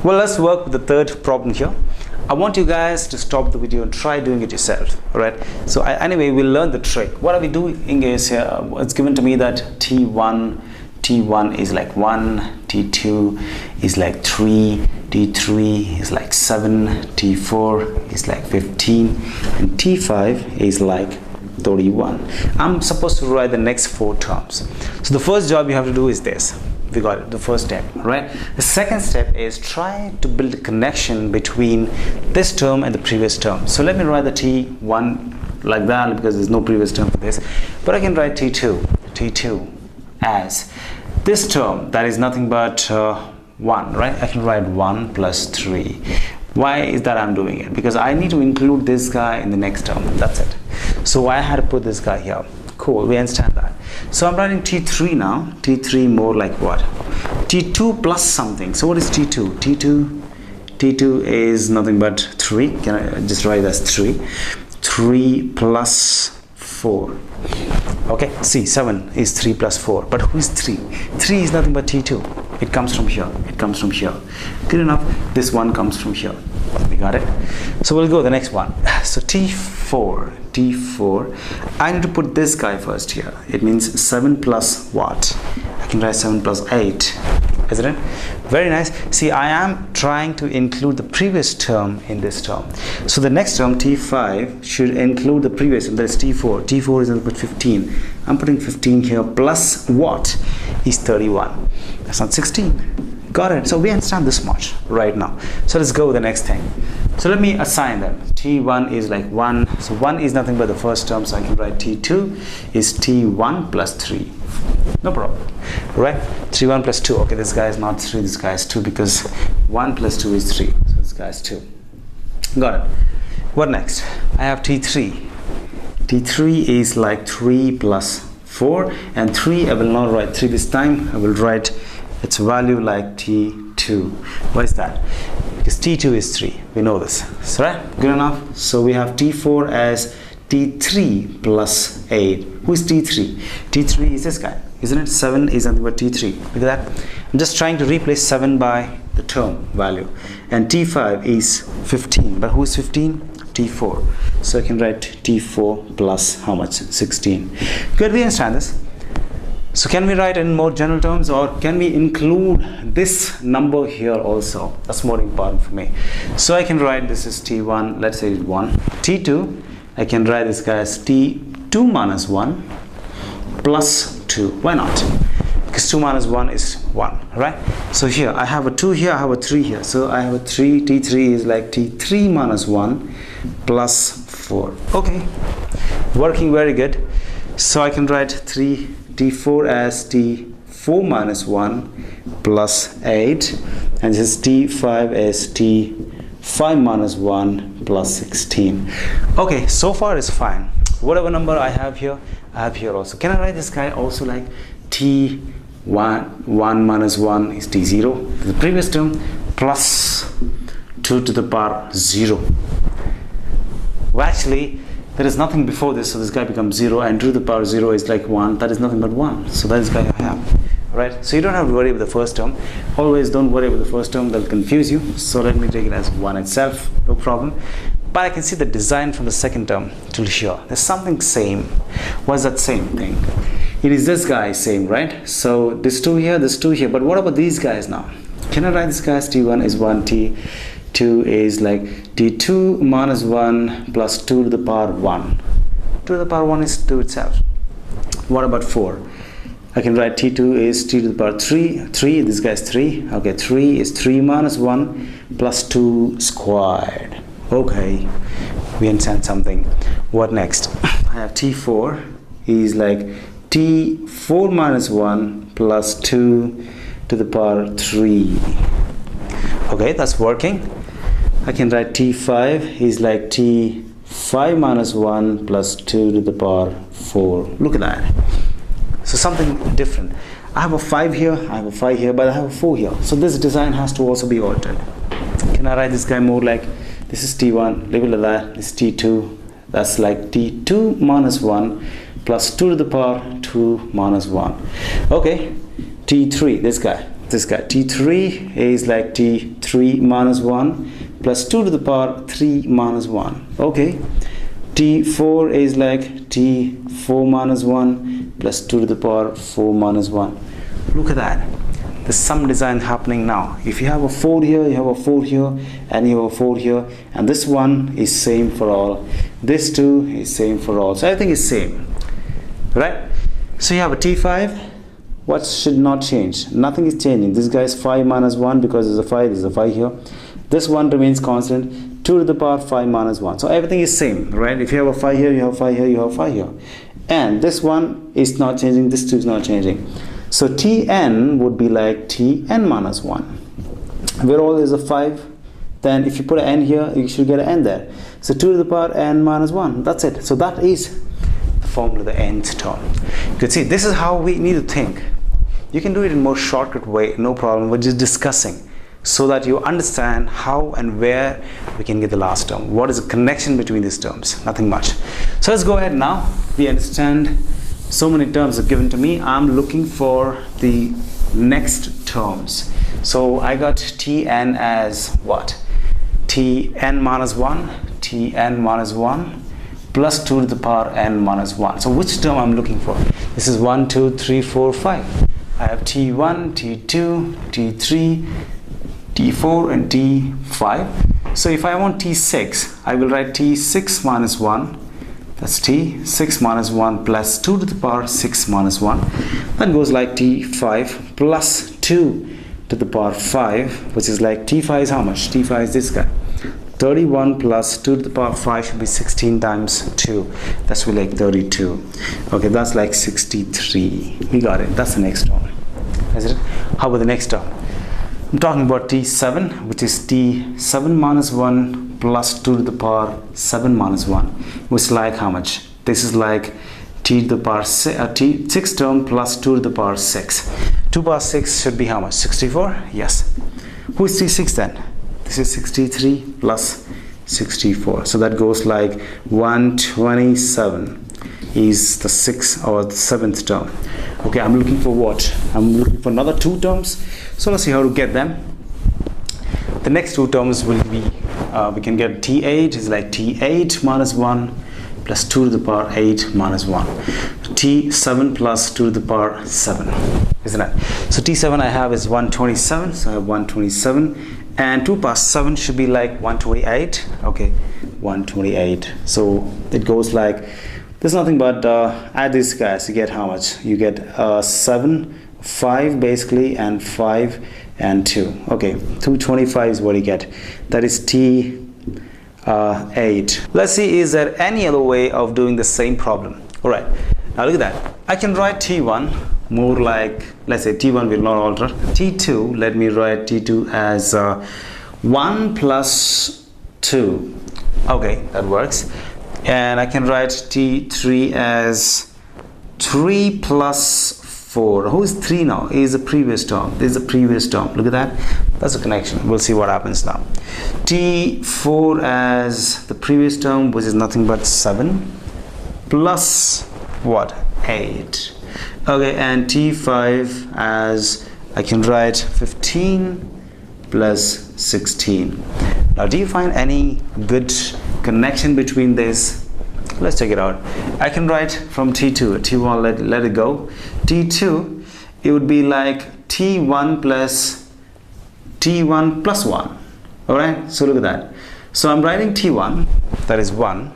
Well, let's work with the third problem here. I want you guys to stop the video and try doing it yourself. All right, so anyway, we'll learn the trick. What are we doing is here, it's given to me that T1 is like 1, T2 is like 3, T3 is like 7, T4 is like 15, and T5 is like 31. I'm supposed to write the next 4 terms. So the first job you have to do is this. We got it, the first step, right? The second step is try to build a connection between this term and the previous term. So let me write the T1 like that because there's no previous term for this, but I can write T2 as this term that is nothing but 1, right? I can write 1 plus 3. Why is that I'm doing it? Because I need to include this guy in the next term. That's it. So I had to put this guy here. Cool, we understand that. So I'm writing T3 now. T3 more like what? T2 plus something. So what is T2? T2 is nothing but 3. Can I just write as 3? 3 plus 4. Okay, see, 7 is 3 plus 4. But who is 3? 3 is nothing but T2. It comes from here. It comes from here. Good enough. This one comes from here. We got it. So we'll go the next one. So T4. I need to put this guy first here. It means 7 plus what? I can write 7 plus 8. Isn't it? Very nice. See, I am trying to include the previous term in this term. So the next term, T5, should include the previous term. That is T4. T4 is about 15. I'm putting 15 here plus what is 31. That's not 16. Got it. So we understand this much right now. So let's go with the next thing. So let me assign them. T1 is like 1. So 1 is nothing but the first term. So I can write T2 is T1 plus 3. No problem. Right? 3, 1 plus 2. Okay, this guy is not 3. This guy is 2 because 1 plus 2 is 3. So this guy is 2. Got it. What next? I have T3. T3 is like 3 plus 4. And 3, I will not write 3 this time. I will write its value like T2. Why is that? Because T2 is 3. We know this. So, right? Good enough. So we have T4 as T3 plus 8. Who is T3? T3 is this guy, isn't it? 7 is nothing but T3. Look at that. I'm just trying to replace 7 by the term value. And T5 is 15. But who is 15? T4. So I can write T4 plus how much? 16. Good, we understand this. So can we write in more general terms, or can we include this number here also? That's more important for me. So I can write this is T1, let's say it's 1. T2, I can write this guy as T2 minus 1 plus 2. Why not? Because 2 minus 1 is 1, right? So here, I have a 2 here, I have a 3 here. So I have a 3, T3 is like T3 minus 1 plus 4. Okay, working very good. So I can write T4 as T4 minus 1 plus 8, and this is T5 as T5 minus 1 plus 16. Okay, so far it's fine. Whatever number I have here also. Can I write this guy also like T1 minus 1 is T0, the previous term, plus 2 to the power 0. Well, actually, there is nothing before this, so this guy becomes 0, and 2 to the power 0 is like 1. That is nothing but 1. So that is guy I have. Right? So you don't have to worry with the first term. Always don't worry with the first term, that'll confuse you. So let me take it as 1 itself, no problem. But I can see the design from the second term till here. There's something same. What's that same thing? It is this guy same, right? So this 2 here, this 2 here. But what about these guys now? Can I write this guy as T1 is 1, T2 is like T2 minus 1 plus 2 to the power 1. 2 to the power 1 is 2 itself. What about 4? I can write T2 is T to the power 3. This guy is 3. Okay, 3 is 3 minus 1 plus 2 squared. Okay, we understand something. What next? I have T4 is like T4 minus 1 plus 2 to the power 3. Okay, that's working. I can write T5 is like T5 minus 1 plus 2 to the power 4. Look at that. So something different. I have a 5 here, I have a 5 here, but I have a 4 here. So this design has to also be altered. Can I write this guy more like, this is T1, leave it like that, this is T2. That's like T2 minus 1 plus 2 to the power 2 minus 1. Okay, T3, this guy. this guy. T3 is like T3 minus 1 plus 2 to the power 3 minus 1. Okay. T4 is like T4 minus 1 plus 2 to the power 4 minus 1. Look at that. There's some design happening now. If you have a 4 here, you have a 4 here, and you have a 4 here, and this one is same for all. This too is same for all. So everything is same, right? So you have a T5. What should not change? Nothing is changing. This guy is 5 minus 1 because there's a 5. There's a 5 here. This one remains constant. 2 to the power 5 minus 1. So everything is same, right? If you have a 5 here, you have 5 here, you have 5 here. And this one is not changing. This two is not changing. So Tn would be like Tn minus 1. Where all is a 5, then if you put an n here, you should get an n there. So 2 to the power n minus 1. That's it. So that is the formula, the nth term. You can see this is how we need to think. You can do it in more shortcut way, no problem. We're just discussing so that you understand how and where we can get the last term. What is the connection between these terms? Nothing much. So let's go ahead now. We understand so many terms are given to me. I'm looking for the next terms. So I got Tn as what? Tn minus 1, Tn minus 1 plus 2 to the power n minus 1. So which term I'm looking for? This is 1, 2, 3, 4, 5. I have T1, T2, T3, T4 and T5. So if I want T6, I will write T6 minus 1. That's T6 minus 1 plus 2 to the power 6 minus 1. That goes like T5 plus 2 to the power 5, which is like T5 is how much? T5 is this guy. 31 plus 2 to the power 5 should be 16 times 2. That's be like 32. Okay, that's like 63. We got it. That's the next term. Is it? How about the next term? I'm talking about T7, which is T7 minus 1 plus 2 to the power 7 minus 1, which is like how much? This is like T to the power T6 term plus 2 to the power 6. 2 power 6 should be how much? 64? Yes. Who is T6 then? This is 63 plus 64. So that goes like 127 is the 6th or the 7th term. Okay, I'm looking for what? I'm looking for another 2 terms. So let's see how to get them. The next 2 terms will be, we can get T8 is like T8 minus 1 plus 2 to the power 8 minus 1. T7 plus 2 to the power 7, isn't it? So T7 I have is 127, so I have 127. And 2 past 7 should be like 128. Okay, 128. So it goes like, there's nothing but add these guys. You get how much? You get 7, 5 basically, and 5 and 2. Okay, 225 is what you get. That is T8. Let's see, is there any other way of doing the same problem? All right, now look at that. I can write T1 more like, let's say T1 will not alter. T2, let me write T2 as 1 plus 2. Okay, that works. And I can write T3 as 3 plus 4. Who is 3 now? Is the previous term. This is the previous term. Look at that. That's a connection. We'll see what happens now. T4 as the previous term, which is nothing but 7 plus what? 8. Okay, and T5 as I can write 15 plus 16. Now, do you find any good connection between this? Let's check it out. I can write from T2, T1, let it go. T2, it would be like T1 plus 1. All right, so look at that. So I'm writing T1, that is 1.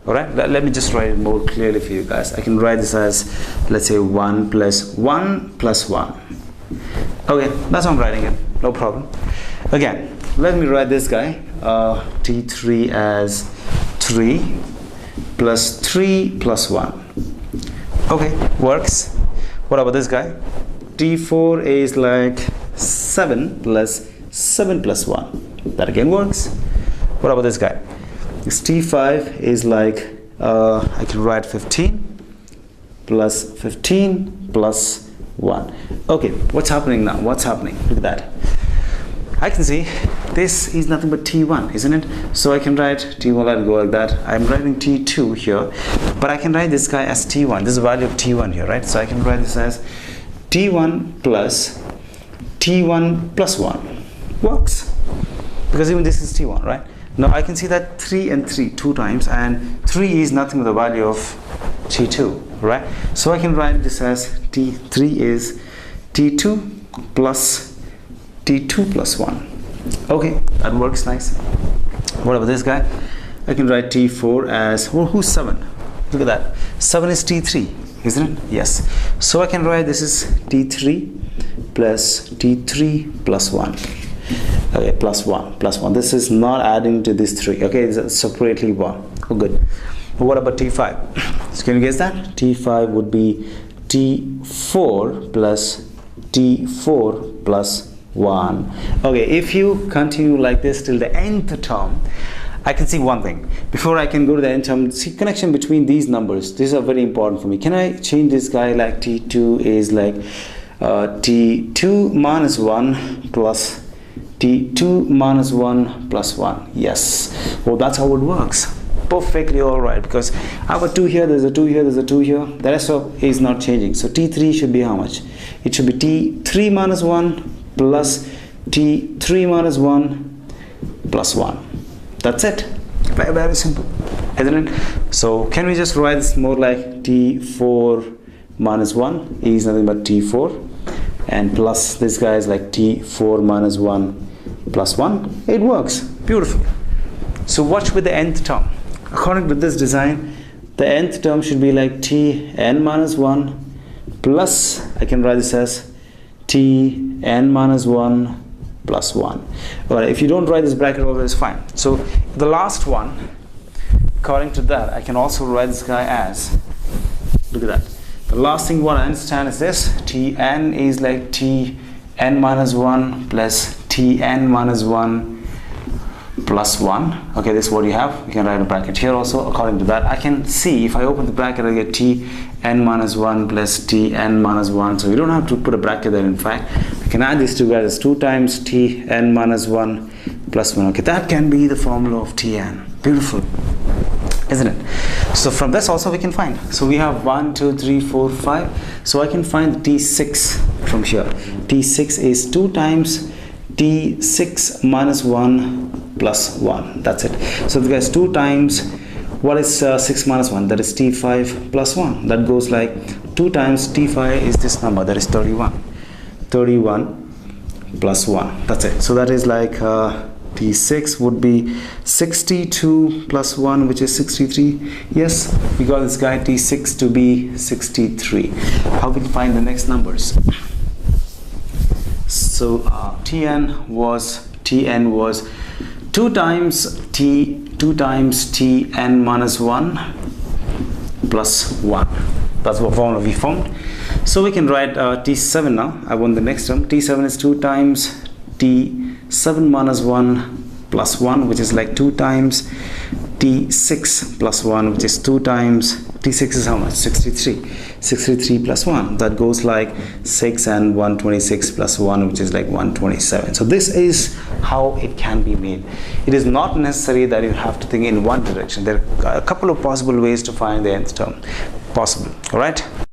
All right, let me just write it more clearly for you guys. I can write this as, let's say 1 plus 1 plus 1. Okay, that's how I'm writing it, no problem. Again, let me write this guy, T3 as 3 plus 3 plus 1. Okay, works. What about this guy? T4 is like 7 plus 7 plus 1. That again works. What about this guy? This T5 is like, I can write 15 plus 15 plus 1. Okay, what's happening now? What's happening? Look at that. I can see this is nothing but T1, isn't it? So I can write T1, let it go like that. I'm writing T2 here, but I can write this guy as T1. This is the value of T1 here, right? So I can write this as T1 plus t1 plus 1 works, because even this is t1, right? Now I can see that 3 and 3 two times, and 3 is nothing but the value of t2, right? So I can write this as t3 is t2 plus t2 plus 1. Okay, that works nice. What about this guy? I can write t4 as, well, who's 7? Look at that. 7 is t3, isn't it? Yes. So I can write this is t3 plus t3 plus 1. Okay, plus 1, plus 1. This is not adding to this 3. Okay, it's separately 1. Oh, good. But what about t5? So can you guess that? t5 would be t4 plus t4 plus 1. Okay, if you continue like this till the nth term, I can see one thing. Before I can go to the nth term, see connection between these numbers. These are very important for me. Can I change this guy like t2 is like t2 minus 1 plus t2 minus 1 plus 1. Yes. Well, that's how it works. Perfectly all right, because I have a 2 here, there's a 2 here, there's a 2 here. The rest of is not changing. So t3 should be how much? It should be t3 minus 1 plus t3 minus 1 plus 1. That's it. Very, very simple, isn't it? So can we just write this more like t4 minus 1 is nothing but t4, and plus this guy is like t4 minus 1 plus 1. It works. Beautiful. So watch with the nth term. According to this design, the nth term should be like tn minus 1 plus, I can write this as tn minus 1 plus 1. Alright, if you don't write this bracket over, it's fine. So the last one, according to that, I can also write this guy as, look at that. The last thing what I understand is this, tn is like tn minus 1 plus tn minus 1 plus 1. Okay, this is what you have. You can write a bracket here also. According to that, I can see if I open the bracket, I get tn minus 1 plus tn minus 1. So you don't have to put a bracket there. In fact, I can add these two guys as 2 times tn minus 1 plus 1. Okay, that can be the formula of tn. Beautiful, isn't it? So from this also we can find. So we have 1, 2, 3, 4, 5. So I can find t6 from here. t6 is 2 times t6 minus 1 plus 1. That's it. So guys, 2 times, what is 6 minus 1? That is t5 plus 1. That goes like 2 times t5 is this number, that is 31. 31 plus 1. That's it. So that is like t6 would be 62 plus 1, which is 63. Yes, we got this guy t6 to be 63. How we find the next numbers? So tn was 2 times tn minus 1 plus 1. That's what formula we found. So we can write t7 now. I want the next term. t7 is 2 times t7 minus 1 plus 1, which is like 2 times t6 plus 1, which is 2 times t6 is how much? 63. 63 plus 1. That goes like 6 and 126 plus 1, which is like 127. So this is how it can be made. It is not necessary that you have to think in one direction. There are a couple of possible ways to find the nth term possible. All right.